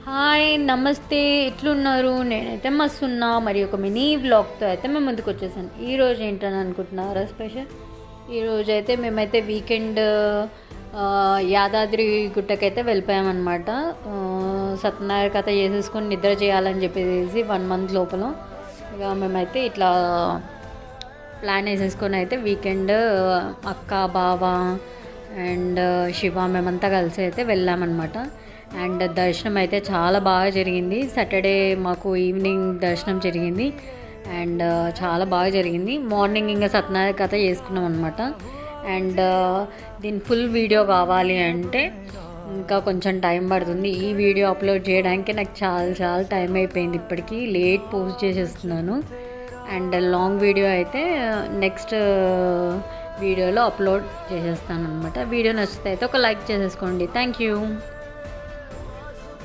Hi నమస్తే ఎట్లున్నారు? నేనైతే మస్తున్నా. మరి ఒక మినీ వ్లాగ్తో అయితే మేము ముందుకు వచ్చేసాను. ఈరోజు ఏంటని అనుకుంటున్నారా స్పెషల్? ఈరోజు అయితే మేమైతే వీకెండ్ యాదాద్రి గుట్టకైతే వెళ్ళిపోయామన్నమాట. సత్యనారాయణ కథ చేసేసుకొని నిద్ర చేయాలని చెప్పేసి 1 మంత్ లోపల ఇక మేమైతే ఇట్లా ప్లాన్ వేసేసుకొని అయితే వీకెండ్ అక్క బావ అండ్ శివ మేమంతా కలిసి అయితే వెళ్ళామన్నమాట. అండ్ దర్శనం అయితే చాలా బాగా జరిగింది. సాటర్డే మాకు ఈవినింగ్ దర్శనం జరిగింది అండ్ చాలా బాగా జరిగింది. మార్నింగ్ ఇంకా సత్యనారాయణ కథ చేసుకున్నాం అనమాట. అండ్ దీని ఫుల్ వీడియో కావాలి అంటే ఇంకా కొంచెం టైం పడుతుంది. ఈ వీడియో అప్లోడ్ చేయడానికి నాకు చాలా టైం అయిపోయింది. ఇప్పటికీ లేట్ పోస్ట్ చేసేస్తున్నాను. అండ్ లాంగ్ వీడియో అయితే నెక్స్ట్ వీడియోలో అప్లోడ్ చేసేస్తాను అనమాట. వీడియో నచ్చితే అయితే ఒక లైక్ చేసేసుకోండి. Thank you.